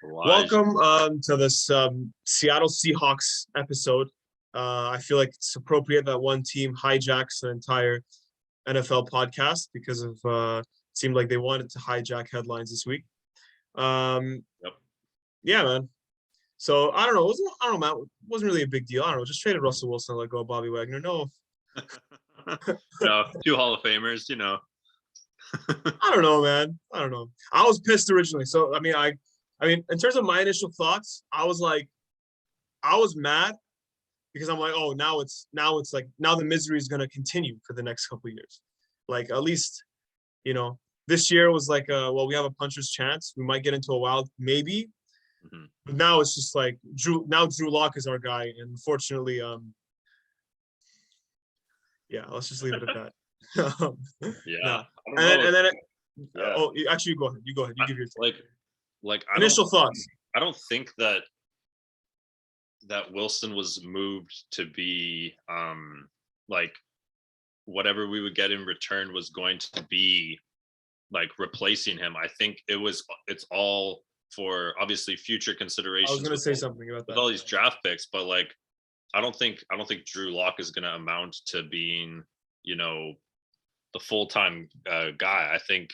Welcome to this Seattle Seahawks episode. I feel like it's appropriate that one team hijacks an entire NFL podcast because of it seemed like they wanted to hijack headlines this week. Yep. Yeah, man. So I don't know. Matt. It wasn't really a big deal. I don't know. Just traded Russell Wilson and let go of Bobby Wagner. No. No, two Hall of Famers, I don't know, man. I don't know. I was pissed originally. So I mean, in terms of my initial thoughts, I was mad because I'm like, oh, now the misery is gonna continue for the next couple of years. Like at least, this year was like, we have a puncher's chance. We might get into a wild, maybe. Mm-hmm. But now it's just like Drew Lock is our guy, and unfortunately, let's just leave it at that. Yeah. Actually, go ahead. You go ahead. You give your like initial thoughts. I don't think that Wilson was moved to be like whatever we would get in return was going to be like replacing him. I think it's all for obviously future considerations. I was going to say something about that. With all these draft picks, but like I don't think Drew Lock is going to amount to being, the full-time guy. I think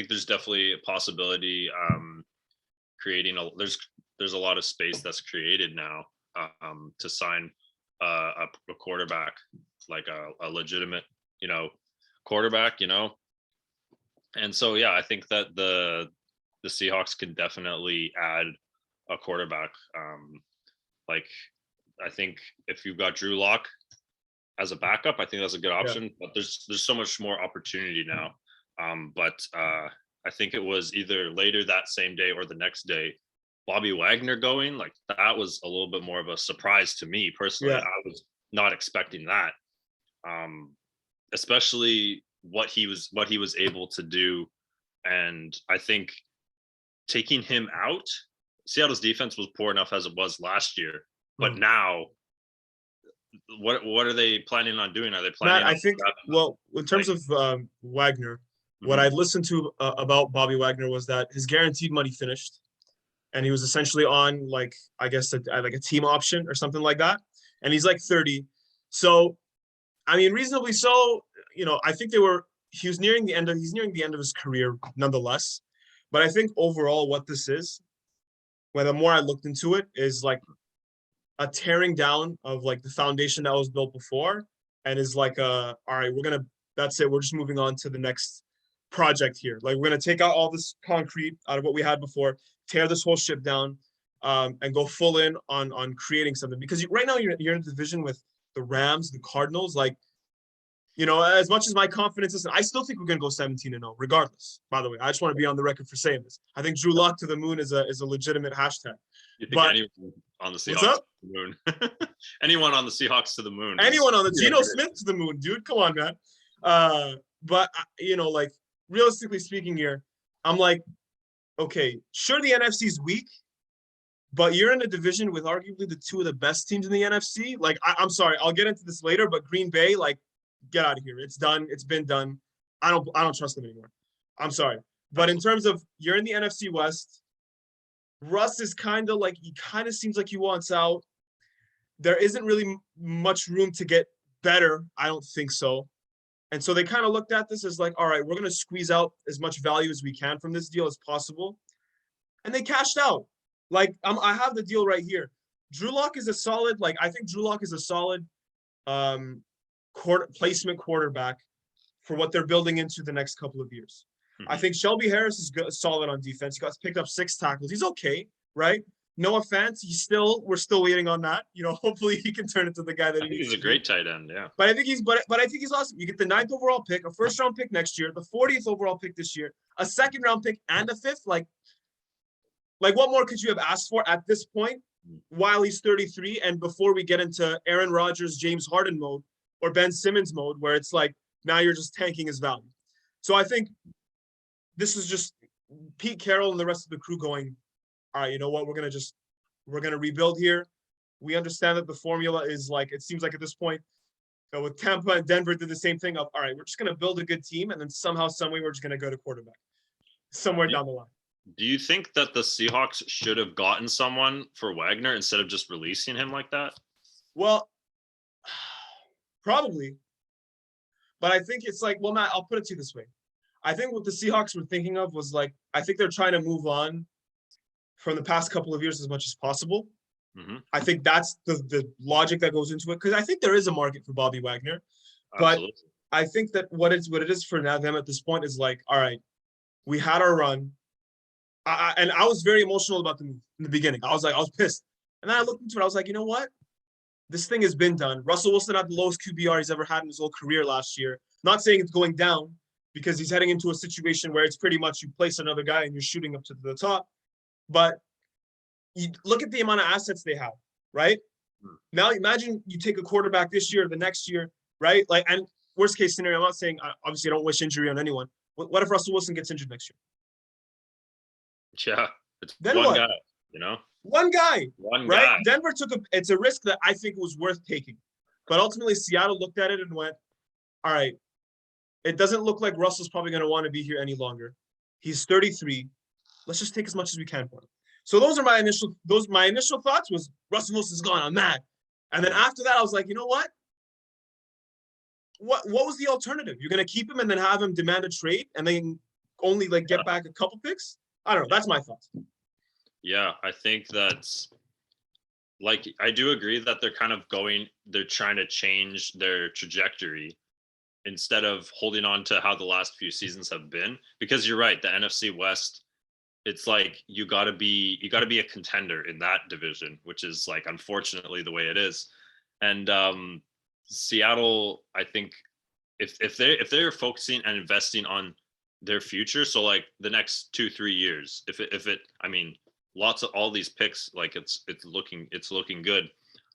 there's definitely a possibility creating there's a lot of space that's created now to sign a quarterback, like a legitimate, quarterback, and so I think that the Seahawks can definitely add a quarterback. Like I think if you've got Drew Lock as a backup, I think that's a good option. But there's so much more opportunity now. But I think it was either later that same day or the next day, Bobby Wagner going, like that was a little bit more of a surprise to me personally. Yeah. I was not expecting that, especially what he was able to do. And I think taking him out, Seattle's defense was poor enough as it was last year, but now what are they planning on doing? Are they planning? Matt, I think, in terms of Wagner, what I'd listened to about Bobby Wagner was that his guaranteed money finished, and he was essentially on like a team option or something like that, and he's like 30. So, I mean, reasonably so. I think he's nearing the end of his career, nonetheless. But I think overall, what this is, the more I looked into it, is like a tearing down of like the foundation that was built before, and is like all right, that's it. We're just moving on to the next project here. Like we're gonna take out all this concrete out of what we had before, tear this whole ship down, and go full in on creating something. Because right now you're in a division with the Rams, the Cardinals. Like, as much as my confidence is, I still think we're gonna go 17-0, regardless. By the way, I just want to be on the record for saying this. I think Drew Lock to the moon is a legitimate hashtag. You think anyone on the Seahawks to the moon? Anyone on the Seahawks to the moon? Anyone on the Geno Smith to the moon, dude. Come on, man. But like realistically speaking here, I'm like, okay, sure the NFC's weak, but you're in a division with arguably the two of the best teams in the NFC. Like, I'm sorry, I'll get into this later, but Green Bay, like, get out of here. It's done. It's been done. I don't trust them anymore. I'm sorry. But in terms of you're in the NFC West, Russ is kind of seems like he wants out. There isn't really much room to get better. I don't think so. And so they kind of looked at this as like, all right, we're going to squeeze out as much value as we can from this deal as possible. And they cashed out. Like, I have the deal right here. Drew Lock is a solid, I think Drew Lock is a solid placement quarterback for what they're building into the next couple of years. Mm-hmm. I think Shelby Harris is solid on defense. He got picked up 6 tackles. He's okay, right? Noah Fant, we're still waiting on that. Hopefully he can turn into the guy that I think he's a great tight end, yeah. But I think he's awesome. You get the 9th overall pick, a 1st round pick next year, the 40th overall pick this year, a 2nd round pick, and a 5th. Like what more could you have asked for at this point while he's 33 and before we get into Aaron Rodgers, James Harden mode or Ben Simmons mode, where it's like now you're just tanking his value. So I think this is just Pete Carroll and the rest of the crew going, all right, you know what? We're going to rebuild here. We understand that the formula is like, it seems like at this point, with Tampa and Denver did the same thing of, all right, we're just going to build a good team. And then somehow, some way, we're just going to go to quarterback somewhere down the line. Do you think that the Seahawks should have gotten someone for Wagner instead of just releasing him like that? Well, probably. But I think it's like, well, Matt, I'll put it to you this way. I think what the Seahawks were thinking of was like, I think they're trying to move on from the past couple of years as much as possible. Mm-hmm. I think that's the logic that goes into it, because I think there is a market for Bobby Wagner. Absolutely. But I think that what it is for now them at this point is like, all right, we had our run. And I was very emotional about the move in the beginning. I was pissed. And then I looked into it. I was like, you know what? This thing has been done. Russell Wilson had the lowest QBR he's ever had in his whole career last year. Not saying it's going down, because he's heading into a situation where it's pretty much you place another guy and you're shooting up to the top. But you look at the amount of assets they have, right? Now imagine you take a quarterback this year, the next year, right? Like, and worst case scenario, I'm not saying, obviously I don't wish injury on anyone. What if Russell Wilson gets injured next year? Yeah, it's then one what? guy, you know? One guy, One right? guy. Denver it's a risk that I think was worth taking. But ultimately, Seattle looked at it and went, all right, it doesn't look like Russell's probably going to want to be here any longer. He's 33. Let's just take as much as we can for him. So those are my initial thoughts was Russell Wilson's gone. I'm mad. And then after that, I was like, you know what? What was the alternative? You're going to keep him and then have him demand a trade and then only like get back a couple picks? I don't know. That's my thoughts. Yeah, I think that's like, I do agree that they're trying to change their trajectory instead of holding on to how the last few seasons have been. Because you're right, the NFC West, it's like you gotta be a contender in that division, which is like unfortunately the way it is. And Seattle, I think if they're focusing and investing on their future, so like the next 2-3 years, if it I mean, lots of all these picks, like it's looking good.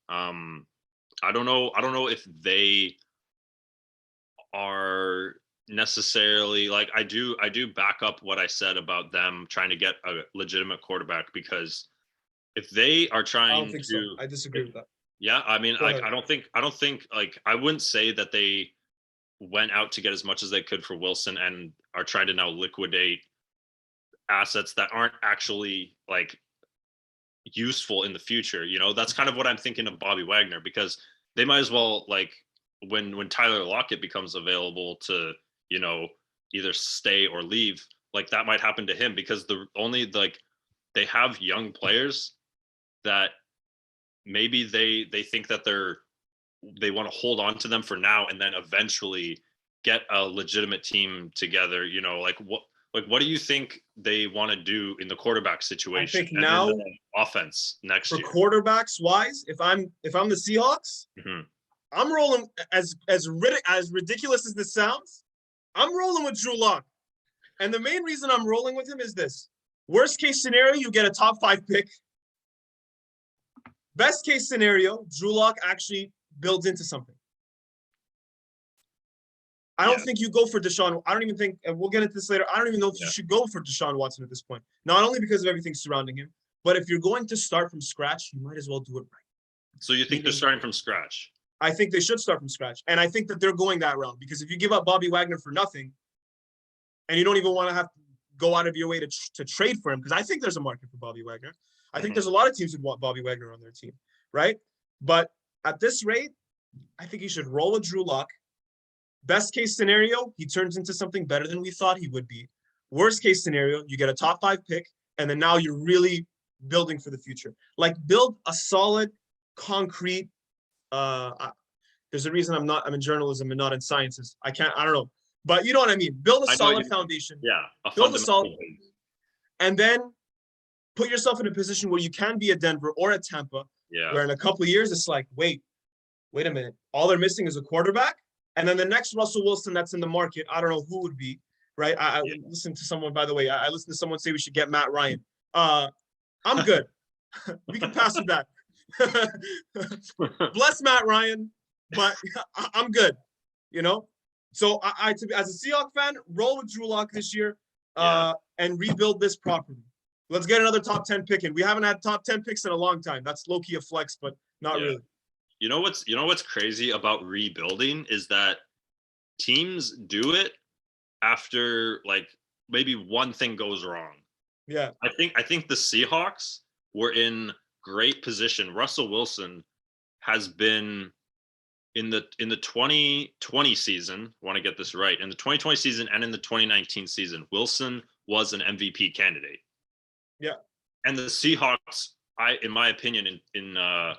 I don't know if they are necessarily like, I do back up what I said about them trying to get a legitimate quarterback, because if they are trying I don't think so. I disagree with that. Yeah, I mean, like, I don't think like, I wouldn't say that they went out to get as much as they could for Wilson and are trying to now liquidate assets that aren't actually like useful in the future. You know, that's kind of what I'm thinking of Bobby Wagner, because they might as well, like, when Tyler Lockett becomes available to, you know, either stay or leave, like that might happen to him, because they have young players that maybe they think that they want to hold on to them for now and then eventually get a legitimate team together. You know, like what do you think they want to do in the quarterback situation? I think now offense next year. For quarterbacks wise, if I'm the Seahawks, mm-hmm. I'm rolling as ridiculous as this sounds. I'm rolling with Drew Lock, and the main reason I'm rolling with him is this: worst case scenario, you get a top 5 pick. Best case scenario, Drew Lock actually builds into something. I don't think you go for Deshaun. I don't even think, and we'll get into this later, I don't even know if you should go for Deshaun Watson at this point. Not only because of everything surrounding him, but if you're going to start from scratch, you might as well do it right. So you think they're starting from scratch? I think they should start from scratch. And I think that they're going that route, because if you give up Bobby Wagner for nothing, and you don't even want to have to go out of your way to trade for him, because I think there's a market for Bobby Wagner. I think there's a lot of teams who want Bobby Wagner on their team, right? But at this rate, I think you should roll with Drew Lock. Best case scenario, he turns into something better than we thought he would be. Worst case scenario, you get a top 5 pick, and then now you're really building for the future. Like, build a solid, concrete. There's a reason I'm in journalism and not in sciences. I don't know, but you know what I mean. Build a solid foundation. Yeah, build a solid, and then put yourself in a position where you can be a Denver or a Tampa. Yeah. Where in a couple of years it's like, wait a minute, all they're missing is a quarterback, and then the next Russell Wilson that's in the market, I don't know who would be. Right? I listened to someone, by the way. I listened to someone say we should get Matt Ryan. I'm good. We can pass with that. Bless Matt Ryan, but I'm good. You know, so I as a Seahawks fan, roll with Drew Lock this year, and rebuild this properly. Let's get another top 10 pick in. We haven't had top 10 picks in a long time. That's low-key a flex, but not really. You know what's crazy about rebuilding is that teams do it after, like, maybe one thing goes wrong. Yeah. I think the Seahawks were in great position. Russell Wilson has been in the 2020 season, I want to get this right. In the 2020 season and in the 2019 season, Wilson was an MVP candidate. Yeah. And the Seahawks, in my opinion, in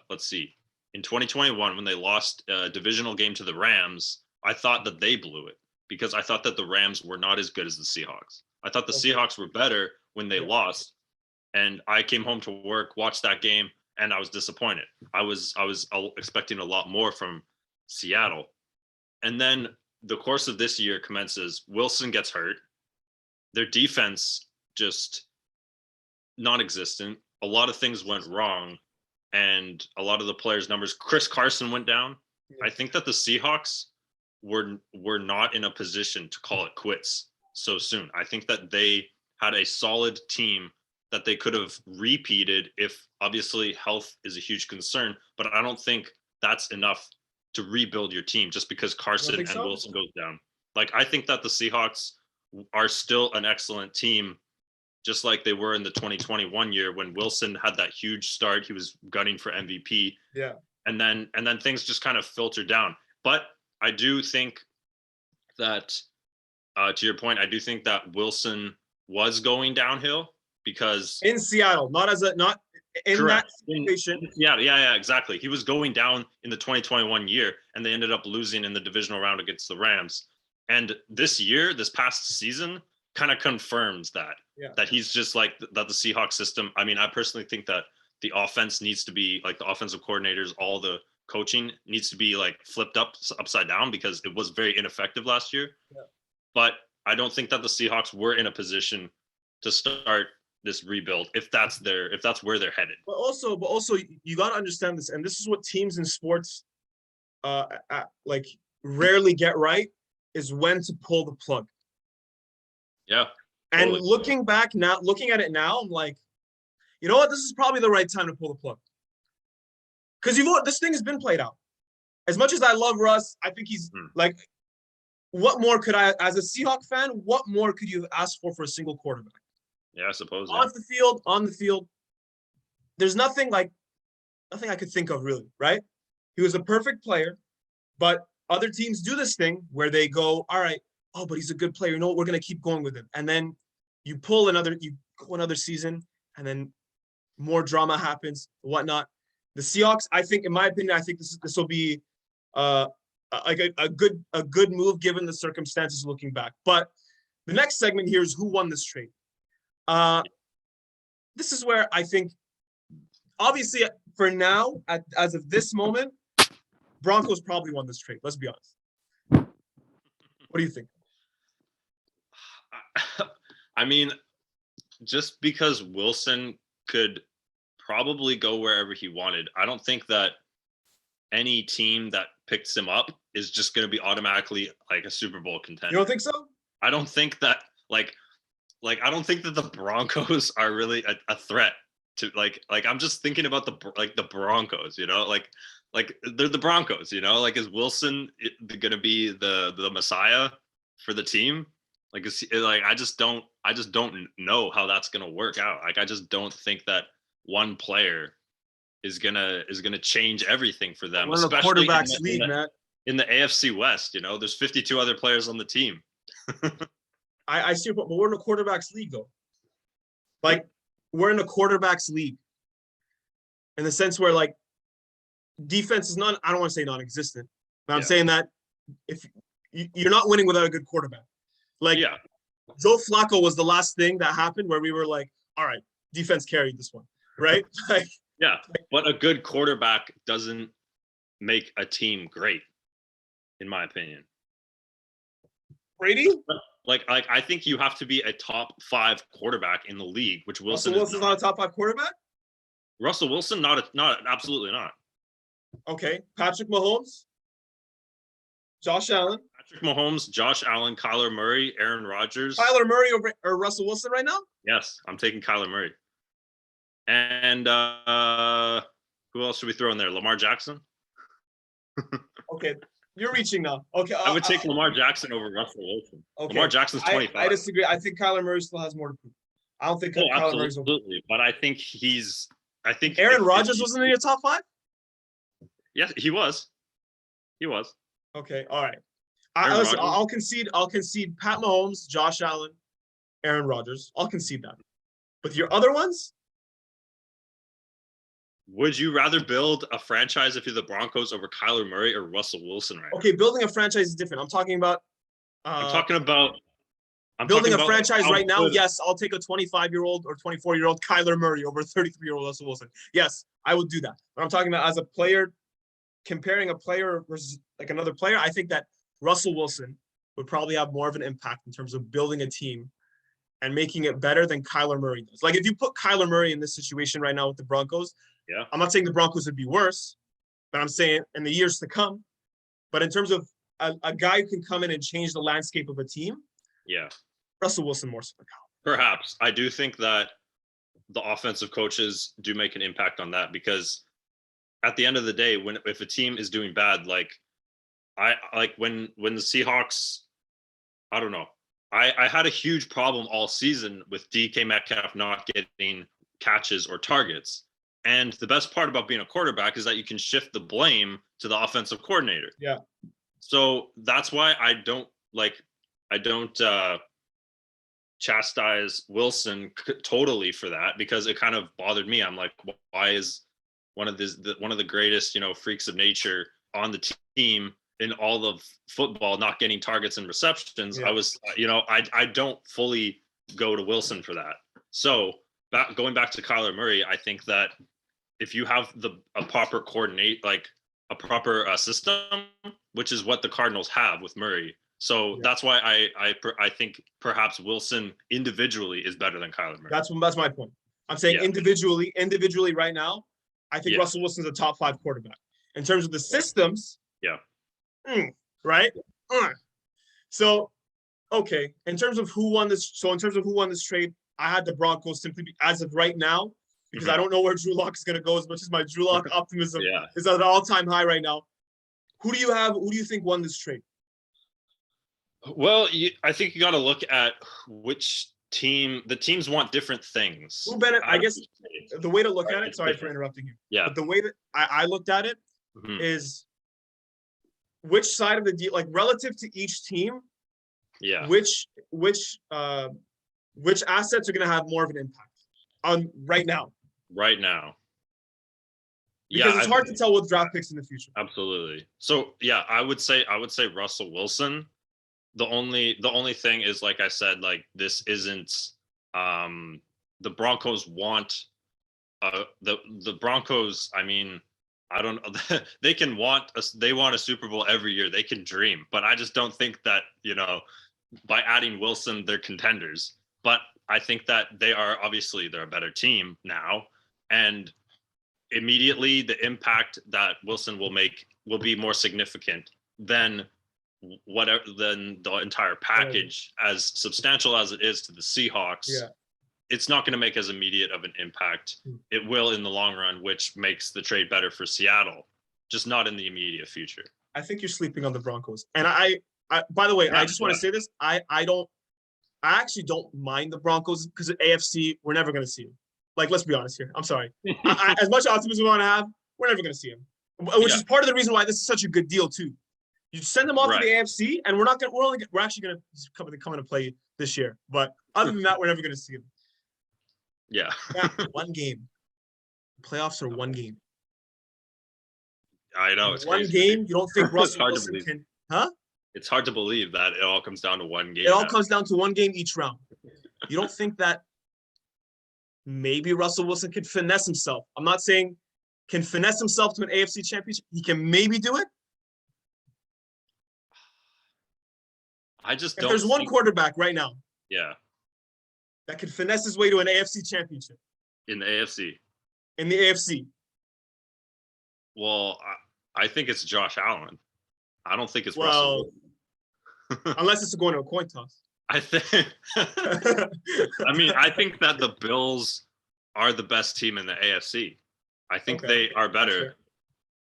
let's see, in 2021 when they lost a divisional game to the Rams, I thought that they blew it because I thought that the Rams were not as good as the Seahawks. I thought the Seahawks were better when they lost, and I came home to work, watched that game, and I was disappointed. I was expecting a lot more from Seattle. And then the course of this year commences. Wilson gets hurt. Their defense just non-existent. A lot of things went wrong, and a lot of the players' numbers. Chris Carson went down. I think that the Seahawks were not in a position to call it quits so soon. I think that they had a solid team that they could have repeated if obviously health is a huge concern, but I don't think that's enough to rebuild your team just because Carson and Wilson goes down. Like, I think that the Seahawks are still an excellent team, just like they were in the 2021 year when Wilson had that huge start. He was gunning for MVP. Yeah. And then things just kind of filtered down. But I do think that, to your point, I do think that Wilson was going downhill because in Seattle, not in correct. that situation. Yeah, exactly. He was going down in the 2021 year, and they ended up losing in the divisional round against the Rams. And this past season, kind of confirms that he's just like that. The Seahawks system. I mean, I personally think that the offense needs to be like the offensive coordinators, all the coaching needs to be like flipped upside down because it was very ineffective last year. Yeah. But I don't think that the Seahawks were in a position to start this rebuild if that's where they're headed. But also you got to understand this, and this is what teams in sports like rarely get right, is when to pull the plug. Yeah. And totally. Looking at it now, I'm like, you know what? This is probably the right time to pull the plug. Because this thing has been played out. As much as I love Russ, I think he's like, what more could I, as a Seahawks fan, what more could you ask for a single quarterback? Yeah, I suppose. On the field, there's nothing I could think of really, right? He was a perfect player, but other teams do this thing where they go, all right, oh, but he's a good player. You know what? We're going to keep going with him. And then you go another season, and then more drama happens, whatnot. The Seahawks, I think, in my opinion, I think this will be like a good move given the circumstances looking back. But the next segment here is who won this trade. This is where I think, obviously, for now, as of this moment, Broncos probably won this trade. Let's be honest. What do you think? I mean, just because Wilson could probably go wherever he wanted, I don't think that any team that picks him up is just going to be automatically like a Super Bowl contender. You don't think so? I don't think that I don't think that the Broncos are really a threat to like I'm just thinking about the Broncos, you know, like they're the Broncos, you know, like is Wilson going to be the Messiah for the team? Like I just don't know how that's going to work out. Like I just don't think that one player is gonna change everything for them. We're in a quarterbacks league, Matt. In the AFC West, you know, there's 52 other players on the team. I see, but we're in a quarterbacks league, though. Like, we're in a quarterbacks league in the sense where, like, defense is not, I don't want to say non-existent, but I'm saying that if you're not winning without a good quarterback. Like, Joe Flacco was the last thing that happened where we were like, all right, defense carried this one, right? Like, yeah, but a good quarterback doesn't make a team great, in my opinion. Brady? Like I think you have to be a top 5 quarterback in the league, which Wilson Russell Wilson's not a top 5 quarterback? Russell Wilson, absolutely not. Okay. Patrick Mahomes? Josh Allen? Patrick Mahomes, Josh Allen, Kyler Murray, Aaron Rodgers. Kyler Murray or Russell Wilson right now? Yes, I'm taking Kyler Murray. And who else should we throw in there? Lamar Jackson? Okay. You're reaching now. Okay. I would take Lamar Jackson over Russell Wilson. Okay. Lamar Jackson's 25. I disagree. I think Kyler Murray still has more to prove. I don't think Oh, Kyler Murray's over. absolutely. But I think Aaron Rodgers wasn't in your top 5? Yes, he was. He was. Okay, all right. Aaron I'll concede Pat Mahomes, Josh Allen, Aaron Rodgers. I'll concede that. But your other ones? Would you rather build a franchise if you're the Broncos over Kyler Murray or Russell Wilson right Okay, now? building a franchise is different. I'm talking about building a franchise right now. Yes, I'll take a 25-year-old or 24-year-old Kyler Murray over 33-year-old Russell Wilson. Yes, I would do that. But I'm talking about as a player, comparing a player versus like another player, I think that Russell Wilson would probably have more of an impact in terms of building a team and making it better than Kyler Murray does. Like if you put Kyler Murray in this situation right now with the Broncos, yeah, I'm not saying the Broncos would be worse, but I'm saying in the years to come. But in terms of a guy who can come in and change the landscape of a team, yeah, Russell Wilson more so than Kyler. Perhaps. I do think that the offensive coaches do make an impact on that because at the end of the day, if a team is doing bad, like when the Seahawks, I don't know. I had a huge problem all season with DK Metcalf not getting catches or targets. And the best part about being a quarterback is that you can shift the blame to the offensive coordinator. Yeah. So that's why I don't chastise Wilson totally for that, because it kind of bothered me. I'm like, why is one of the greatest, freaks of nature on the team in all of football not getting targets and receptions? Yeah. I don't fully go to Wilson for that. So going back to Kyler Murray, I think that if you have a proper a proper system, which is what the Cardinals have with Murray. So that's why I think perhaps Wilson individually is better than Kyler Murray. That's my point. I'm saying individually right now, I think Russell Wilson's a top 5 quarterback. In terms of the systems, right? So, okay. In terms of who won this trade, I had the Broncos simply as of right now, because I don't know where Drew Lock is going to go. As much as my Drew Lock optimism is at an all-time high right now. Who do you think won this trade? Well, I think you got to look at which team. The teams want different things. I guess the way to look at it. Sorry for interrupting you. Yeah. But the way that I looked at it is which side of the deal, like relative to each team. Yeah. Which assets are going to have more of an impact on right now? Right now. Because it's hard to tell with draft picks in the future. Absolutely. So I would say Russell Wilson. The only thing is, like I said, like this isn't the Broncos want the Broncos. I mean, I don't know. They want a Super Bowl every year. They can dream, but I just don't think that, by adding Wilson, they're contenders. But I think that they're a better team now, and immediately the impact that Wilson will make will be more significant than the entire package, as substantial as it is to the Seahawks. Yeah. It's not going to make as immediate of an impact. It will in the long run, which makes the trade better for Seattle, just not in the immediate future. I think you're sleeping on the Broncos. And I by the way, I just want to say this. I actually don't mind the Broncos because at AFC, we're never going to see them. Like, let's be honest here. I'm sorry. As much optimism we want to have, we're never going to see him. Which is part of the reason why this is such a good deal too. You send them off to the AFC, and we're actually going to come into play this year. But other than that, we're never going to see them. Yeah. One game. Playoffs are one game. I know. It's one crazy. Game. You don't think Russell Wilson can? Huh? It's hard to believe that it all comes down to one game. It all comes down to one game each round. You don't think that maybe Russell Wilson can finesse himself? I'm not saying can finesse himself to an AFC championship. He can maybe do it. I just don't. If there's one quarterback right now, that could finesse his way to an AFC championship. In the AFC. In the AFC. Well, I think it's Josh Allen. I don't think it's Russell. Unless it's going to a coin toss. I think. I mean, I think that the Bills are the best team in the AFC. I think they are better.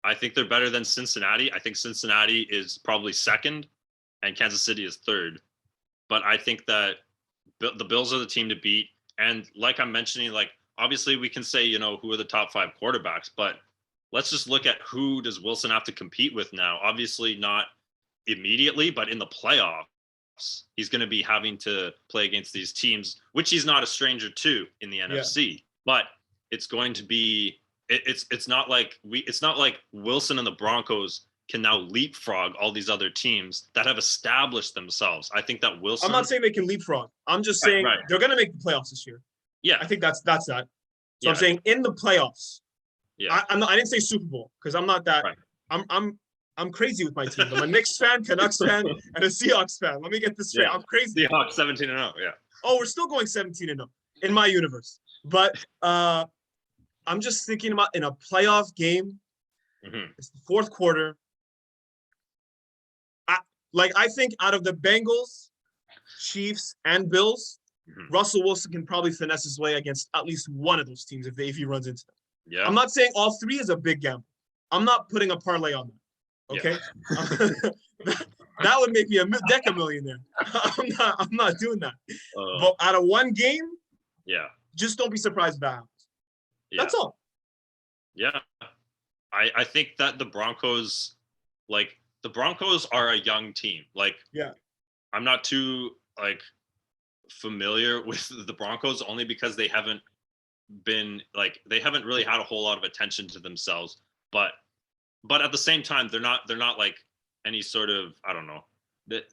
I think they're better than Cincinnati. I think Cincinnati is probably second, and Kansas City is third. But I think that the Bills are the team to beat, And like I'm mentioning, like obviously we can say, who are the top 5 quarterbacks, but let's just look at who does Wilson have to compete with now. Obviously not immediately, but in the playoffs, he's going to be having to play against these teams, which he's not a stranger to in the NFC. But it's going to be it's not like Wilson and the Broncos can now leapfrog all these other teams that have established themselves. I think that Wilson. I'm not saying they can leapfrog. I'm just saying they're going to make the playoffs this year. Yeah, I think that's that. So I'm saying in the playoffs. Yeah, I didn't say Super Bowl because I'm not that. Right. I'm crazy with my team. I'm a Knicks fan, Canucks fan, and a Seahawks fan. Let me get this straight. I'm crazy. Seahawks 17-0. Yeah. Oh, we're still going 17-0 in my universe. But I'm just thinking about in a playoff game. Mm-hmm. It's the fourth quarter. I think out of the Bengals, Chiefs, and Bills, Russell Wilson can probably finesse his way against at least one of those teams if he runs into them. Yeah. I'm not saying all 3 is a big gamble. I'm not putting a parlay on that. Okay, that would make me a millionaire. I'm not doing that. But out of one game, just don't be surprised if that happens. Yeah. That's all. Yeah, I think that the Broncos are a young team. I'm not too familiar with the Broncos only because they haven't really had a whole lot of attention to themselves, but at the same time they're not like any sort of, I don't know, that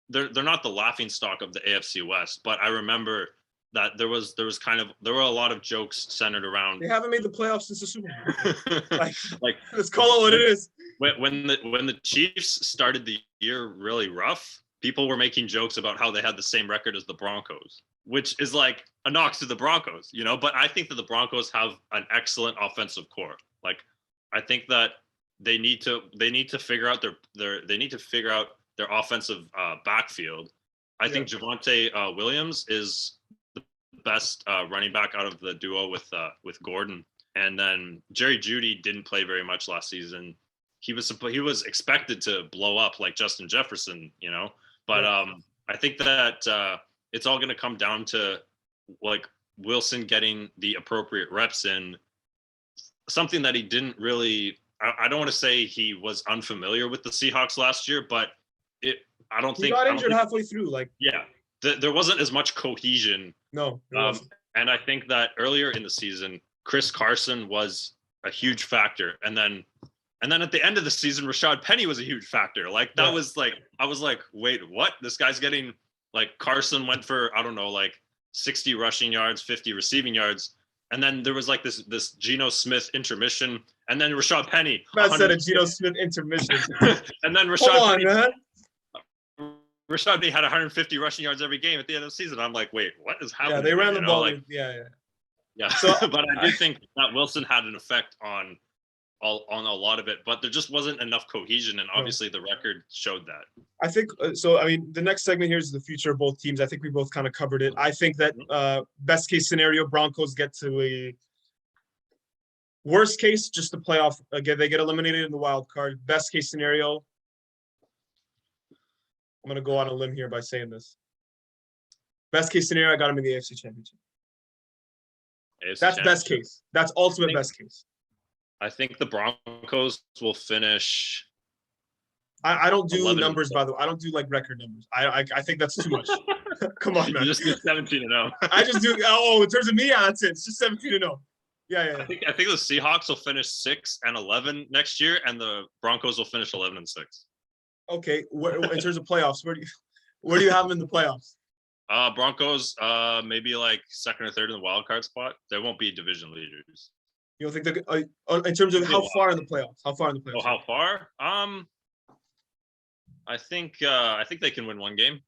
they're not the laughing stock of the AFC West. But I remember that there were a lot of jokes centered around they haven't made the playoffs since the Super Bowl. Let's call it what it is. When the Chiefs started the year really rough, people were making jokes about how they had the same record as the Broncos, which is like a knock to the Broncos, but I think that the Broncos have an excellent offensive core. I think that they need to figure out their offensive backfield. I think Javonte Williams is the best running back out of the duo with Gordon, and then Jerry Jeudy didn't play very much last season. He was expected to blow up like Justin Jefferson, but I think that it's all going to come down to Wilson getting the appropriate reps in, something that he didn't really. I don't want to say he was unfamiliar with the Seahawks last year, but he got injured halfway through. There wasn't as much cohesion. No. And I think that earlier in the season, Chris Carson was a huge factor, and then at the end of the season, Rashad Penny was a huge factor. I was like, wait, what? This guy's getting Carson went for, I don't know, 60 rushing yards, 50 receiving yards. And then there was this Geno Smith intermission. And then Rashad Penny. I said a Geno Smith intermission. And then Rashad Penny had 150 rushing yards every game at the end of the season. I'm like, wait, what is happening? Yeah, they ran the ball. Yeah. So, but I do think that Wilson had an effect on a lot of it, but there just wasn't enough cohesion, and obviously the record showed that. I think so. I mean, the next segment here is the future of both teams. I think we both kind of covered it. I think that best case scenario, Broncos get to a worst case, just the playoff. Again, they get eliminated in the wild card. Best case scenario, I'm going to go on a limb here by saying this. Best case scenario, I got them in the AFC Championship. That's best case. That's ultimate best case. I think the Broncos will finish. I don't do numbers, by the way. I don't do record numbers. I think that's too much. Come on, man. You just do 17-0. I just do. In terms of me, that's it. It's just 17-0. Yeah. I think the Seahawks will finish 6-11 next year, and the Broncos will finish 11-6. Okay. In terms of playoffs, where do you have them in the playoffs? Broncos, maybe second or third in the wild card spot. They won't be division leaders. You don't think in terms of how far in the playoffs? How far in the playoffs? Oh, how far? I think they can win one game.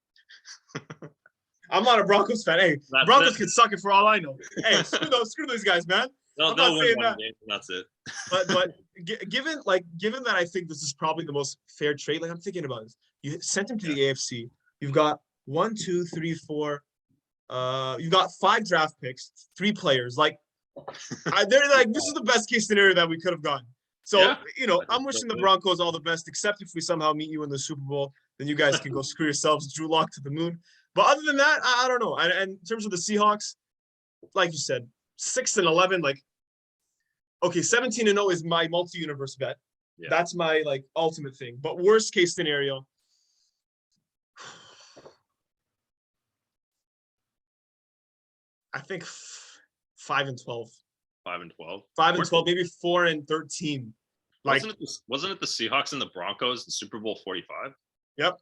I'm not a Broncos fan. Hey, Broncos can suck it for all I know. Hey, screw those guys, man. They'll win one game. That's it. But given that I think this is probably the most fair trade. I'm thinking about this. You sent him to the AFC. You've got 1, 2, 3, 4. You've got 5 draft picks, 3 players. They're this is the best case scenario that we could have gotten. So, I'm wishing the Broncos all the best, except if we somehow meet you in the Super Bowl, then you guys can go screw yourselves, Drew Lock to the moon. But other than that, I don't know. And in terms of the Seahawks, like you said, 6-11. Like, okay, 17-0 is my multi-universe bet. Yeah. That's my like ultimate thing. But worst case scenario, I think 5-12. 5-12. 5-12, maybe 4-13. Like, wasn't it the Seahawks and the Broncos in Super Bowl 45? Yep.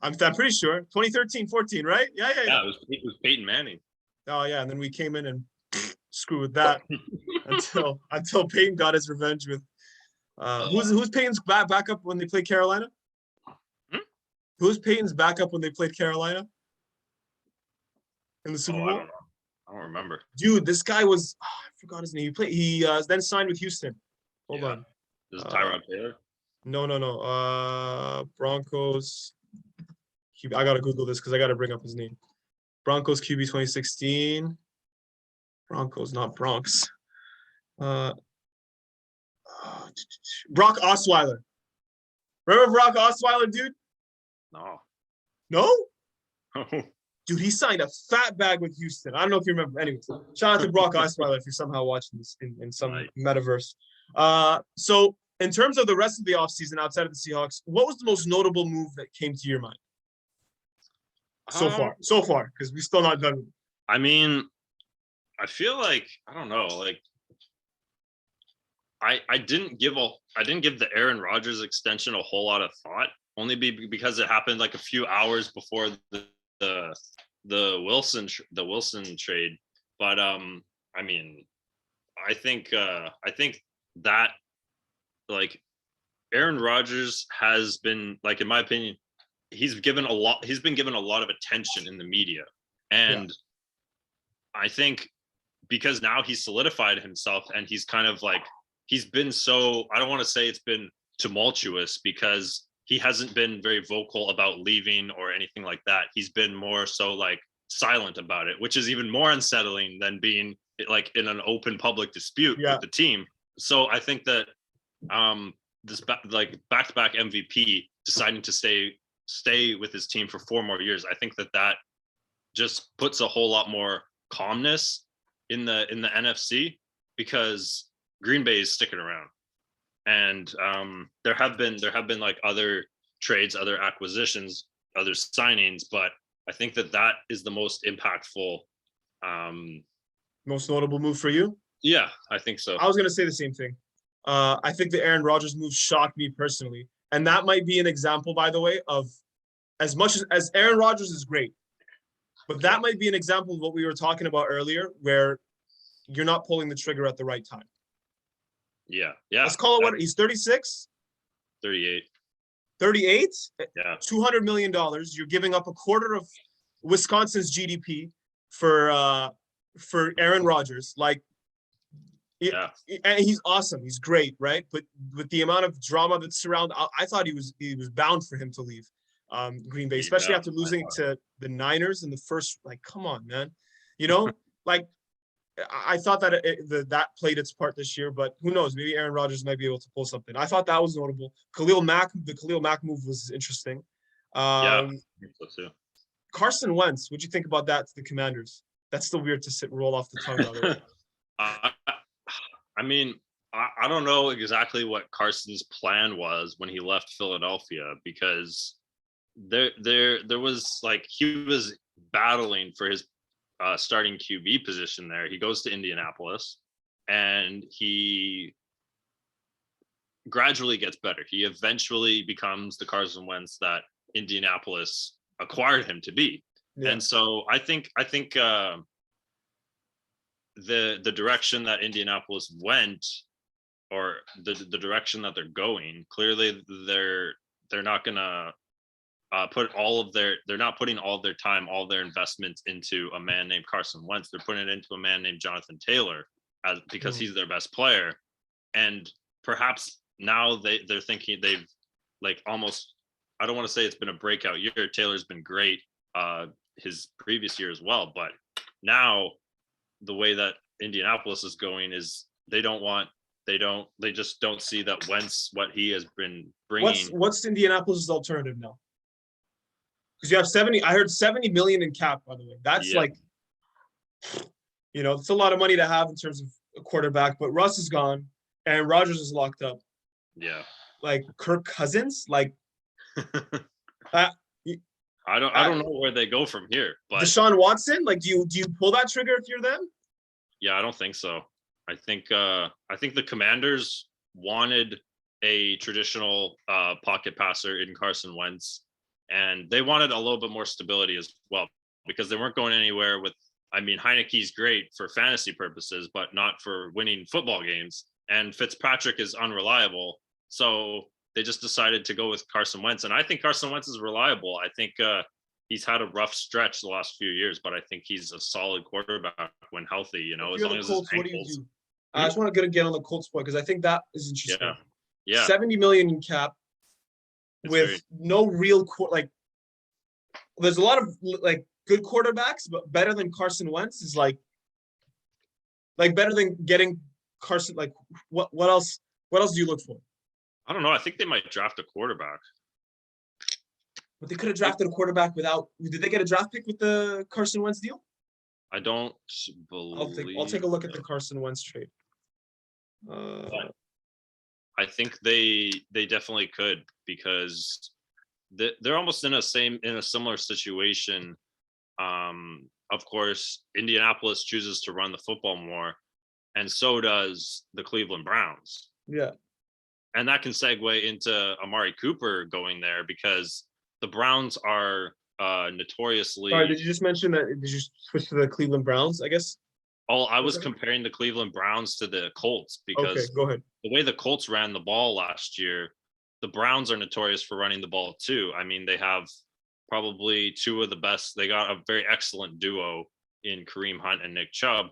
I'm pretty sure 2013-14, right? Yeah. It was Peyton Manning. Oh yeah, and then we came in and screwed with that until Peyton got his revenge with who's Peyton's backup when they played Carolina? Who's Peyton's backup when they played Carolina in the Super Bowl? I don't remember. Dude, this guy was I forgot his name. He then signed with Houston. Hold on. Is it Tyrod Taylor? No. Broncos. I gotta Google this because I gotta bring up his name. Broncos QB 2016. Broncos, not Bronx. Brock Osweiler. Remember Brock Osweiler, dude? No? Dude, he signed a fat bag with Houston. I don't know if you remember. Anyways, shout out to Brock Osweiler if you're somehow watching this in some metaverse. So in terms of the rest of the offseason outside of the Seahawks, what was the most notable move that came to your mind? So far, because we're still not done. I mean, I feel like, I don't know, like I didn't give the Aaron Rodgers extension a whole lot of thought, only because it happened like a few hours before the Wilson trade. But I mean, I think that like Aaron Rodgers has been, like, in my opinion, he's been given a lot of attention in the media. And I think because now he's solidified himself and he's kind of like, he's been so, I don't want to say it's been tumultuous because he hasn't been very vocal about leaving or anything like that. He's been more so like silent about it, which is even more unsettling than being like in an open public dispute with the team. So I think that this back-to-back MVP deciding to stay with his team for 4 more years, I think that just puts a whole lot more calmness in the NFC, because Green Bay is sticking around. And there have been like other trades, other acquisitions, other signings, but I think that is the most impactful, most notable move for you. Yeah, I think so. I was gonna say the same thing. I think the Aaron Rodgers move shocked me personally, and that might be an example, by the way, of as much as Aaron Rodgers is great, but that might be an example of what we were talking about earlier, where you're not pulling the trigger at the right time. Yeah. Let's call it what he's 36. 38. 38. Yeah. $200 million. You're giving up a quarter of Wisconsin's GDP for Aaron Rodgers. Like, and he's awesome. He's great, right? But with the amount of drama that surrounds, I thought he was bound for him to leave Green Bay, especially after losing to the Niners in the first. Like, come on, man. You know, like. I thought that that played its part this year, but who knows? Maybe Aaron Rodgers might be able to pull something. I thought that was notable. The Khalil Mack move was interesting. I think so too. Carson Wentz, what'd you think about that to the Commanders? That's still weird to roll off the tongue, by the way. I mean, I don't know exactly what Carson's plan was when he left Philadelphia, because there was like, he was battling for his starting QB position there. He goes to Indianapolis and he gradually gets better. He eventually becomes the Carson Wentz that Indianapolis acquired him to be. Yeah. And so I think the direction that Indianapolis went, or the direction that they're going, clearly they're not gonna they're not putting all of their time, all their investments into a man named Carson Wentz. They're putting it into a man named Jonathan Taylor because he's their best player. And perhaps now they're thinking they've like almost, I don't want to say it's been a breakout year. Taylor's been great his previous year as well. But now the way that Indianapolis is going is they just don't see that Wentz, what he has been bringing. What's Indianapolis' alternative now? Because you have 70. I heard 70 million in cap, by the way. That's like, it's a lot of money to have in terms of a quarterback. But Russ is gone, and Rodgers is locked up. Yeah. Like Kirk Cousins, like. I don't know where they go from here. But Deshaun Watson, like, do you pull that trigger if you're them? Yeah, I don't think so. I think the Commanders wanted a traditional pocket passer in Carson Wentz, and they wanted a little bit more stability as well because they weren't going anywhere with. I mean, Heineke's great for fantasy purposes, but not for winning football games. And Fitzpatrick is unreliable, so they just decided to go with Carson Wentz. And I think Carson Wentz is reliable. I think he's had a rough stretch the last few years, but I think he's a solid quarterback when healthy, as long as Colts, what do you do? I just want to get on the Colts point because I think that is interesting. Yeah. 70 million in cap with no real there's a lot of like good quarterbacks, but better than Carson Wentz is like better than getting Carson. Like what else do you look for? I don't know. I think they might draft a quarterback. But they could have drafted a quarterback without. Did they get a draft pick with the Carson Wentz deal? I don't believe. I'll take a look at the Carson Wentz trade. I think they definitely could because they're almost in a similar situation. Of course, Indianapolis chooses to run the football more, and so does the Cleveland Browns. Yeah. And that can segue into Amari Cooper going there because the Browns are notoriously. Sorry, did you just mention that? Did you switch to the Cleveland Browns, I guess? I was comparing the Cleveland Browns to the Colts because go ahead. The way the Colts ran the ball last year, the Browns are notorious for running the ball too. I mean, they have probably two of the best. They got a very excellent duo in Kareem Hunt and Nick Chubb.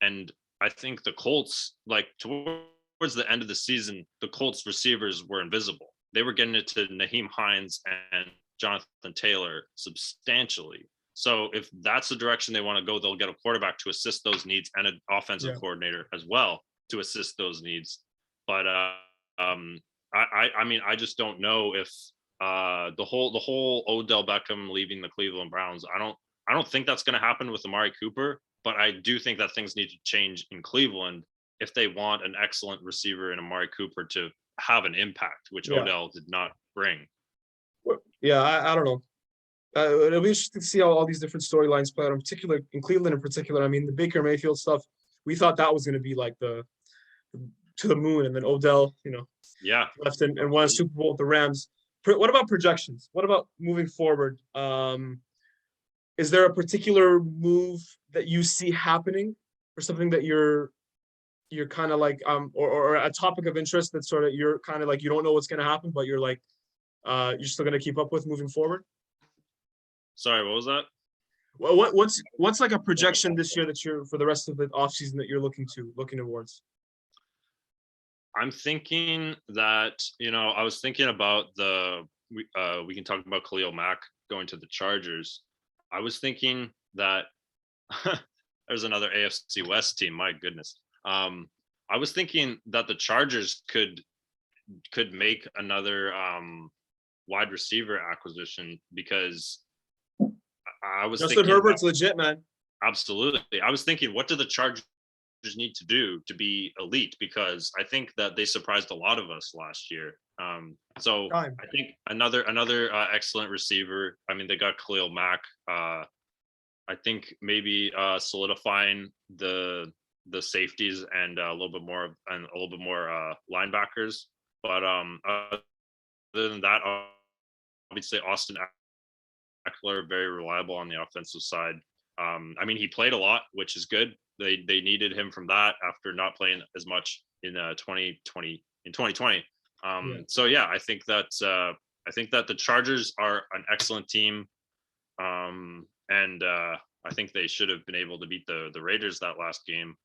And I think the Colts, like towards the end of the season, the Colts receivers were invisible. They were getting it to Naheem Hines and Jonathan Taylor substantially. So if that's the direction they want to go, they'll get a quarterback to assist those needs and an offensive coordinator as well to assist those needs. But I mean, I just don't know if the whole Odell Beckham leaving the Cleveland Browns. I don't think that's going to happen with Amari Cooper, but I do think that things need to change in Cleveland if they want an excellent receiver in Amari Cooper to have an impact, which Odell did not bring. Yeah, I don't know. It'll be interesting to see how all these different storylines play out, in Cleveland in particular. I mean, the Baker Mayfield stuff, we thought that was going to be like to the moon, and then Odell, left and won a Super Bowl with the Rams. What about projections? What about moving forward? Is there a particular move that you see happening, or something that you're kind of like, or a topic of interest that sort of you're kind of like you don't know what's going to happen, but you're like, you're still going to keep up with moving forward? Sorry, what was that? Well, what's like a projection this year that you're for the rest of the offseason that you're looking towards? I'm thinking that, I was thinking about we can talk about Khalil Mack going to the Chargers. I was thinking that there's another AFC West team. My goodness. I was thinking that the Chargers could make another wide receiver acquisition because I was Justin Herbert's legit, man. Absolutely. I was thinking, what do the Chargers need to do to be elite? Because I think that they surprised a lot of us last year. So I think another excellent receiver. I mean, they got Khalil Mack. I think maybe solidifying the safeties and a little bit more linebackers. But other than that, obviously Austin Eckler, very reliable on the offensive side. I mean, he played a lot, which is good. They needed him from that after not playing as much in 2020. So yeah, I think that the Chargers are an excellent team, and I think they should have been able to beat the Raiders that last game,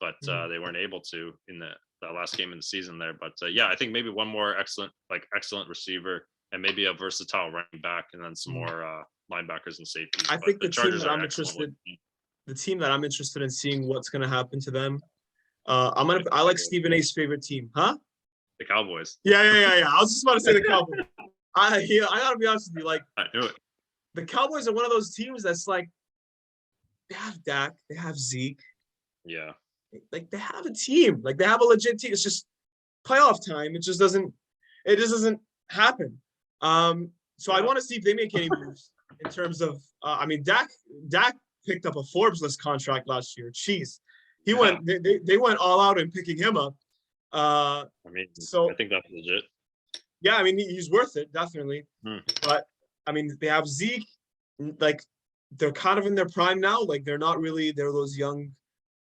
but they weren't able to in that last game in the season there. But yeah, I think maybe one more excellent receiver and maybe a versatile running back, and then some more linebackers and safeties. I think the team that I'm interested in seeing what's going to happen to them. I like Stephen A's favorite team, huh? The Cowboys. Yeah. I was just about to say the Cowboys. I gotta be honest with you, like I knew it. the Cowboys are one of those teams that's like, they have Dak, they have Zeke. Yeah. Like, they have a team. Like, they have a legit team. It's just playoff time. It just doesn't happen. So I want to see if they make any moves in terms of, I mean, Dak picked up a Forbes list contract last year. Jeez. They went all out in picking him up. I mean, so I think that's legit. Yeah, I mean, he's worth it, definitely. But I mean, they have Zeke, like, they're kind of in their prime now. Like, they're those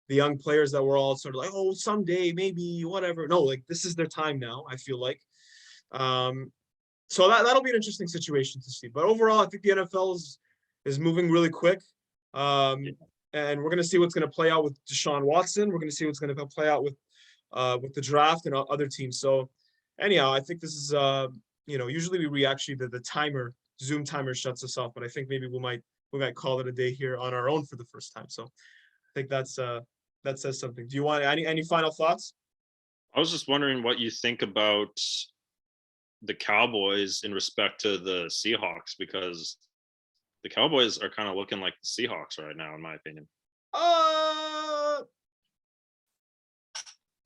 the young players that were all sort of like, oh, someday, maybe, whatever. No, like, this is their time now, I feel like. So that'll be an interesting situation to see. But overall, I think the NFL is moving really quick. And we're going to see what's going to play out with Deshaun Watson. We're going to see what's going to play out with the draft and other teams. So anyhow, I think this is, usually the Zoom timer shuts us off, but I think maybe we might call it a day here on our own for the first time. So I think that says something. Do you want any final thoughts? I was just wondering what you think about the Cowboys in respect to the Seahawks, because the Cowboys are kind of looking like the Seahawks right now, in my opinion.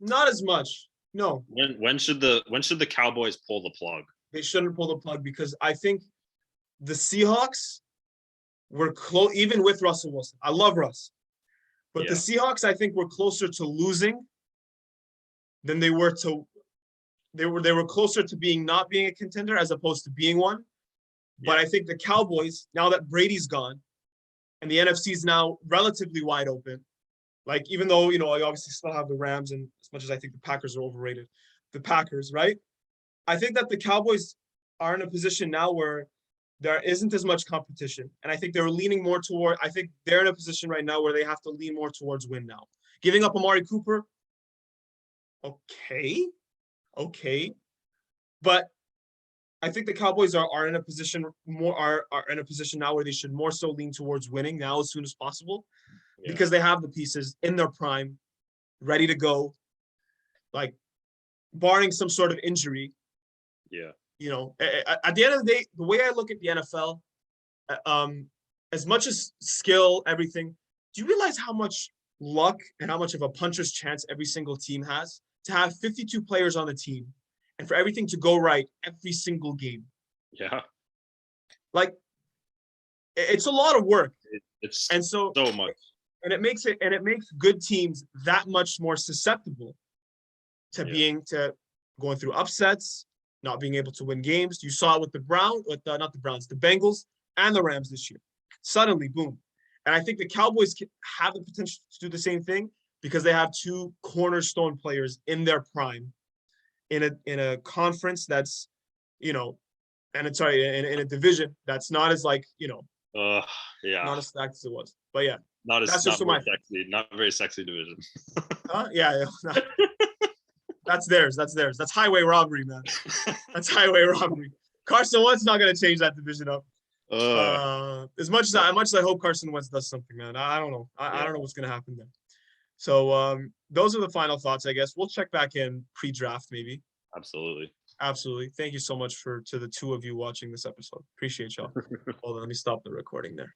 Not as much. No. When should the Cowboys pull the plug? They shouldn't pull the plug, because I think the Seahawks were close, even with Russell Wilson. I love Russ. But the Seahawks, I think, were closer to losing than they were to they were closer to not being a contender as opposed to being one. But I think the Cowboys, now that Brady's gone and the NFC is now relatively wide open, like, even though, I obviously still have the Rams, and as much as I think the Packers are overrated, the Packers, right? I think that the Cowboys are in a position now where there isn't as much competition. And I think they're leaning more toward, I think they're in a position right now where they have to lean more towards win now. Giving up Amari Cooper, okay. But I think the Cowboys are in a position are in a position now where they should more so lean towards winning now as soon as possible, because they have the pieces in their prime, ready to go, like, barring some sort of injury. At the end of the day, the way I look at the NFL, as much as skill, everything, do you realize how much luck and how much of a puncher's chance every single team has to have 52 players on the team and for everything to go right every single game? Yeah. Like, it's a lot of work. It's so much. And it makes good teams that much more susceptible to going through upsets, not being able to win games. You saw it with the Bengals and the Rams this year. Suddenly, boom. And I think the Cowboys have the potential to do the same thing, because they have two cornerstone players in their prime in a conference that's, in a division that's not as, like, not as stacked as it was. But yeah. Not very sexy division. Yeah. That's theirs. That's highway robbery, man. That's highway robbery. Carson Wentz not going to change that division up. As much as I hope Carson Wentz does something, man. I don't know. I don't know what's going to happen there. So those are the final thoughts, I guess. We'll check back in pre-draft, maybe. Absolutely. Thank you so much to the two of you watching this episode. Appreciate y'all. Hold on, let me stop the recording there.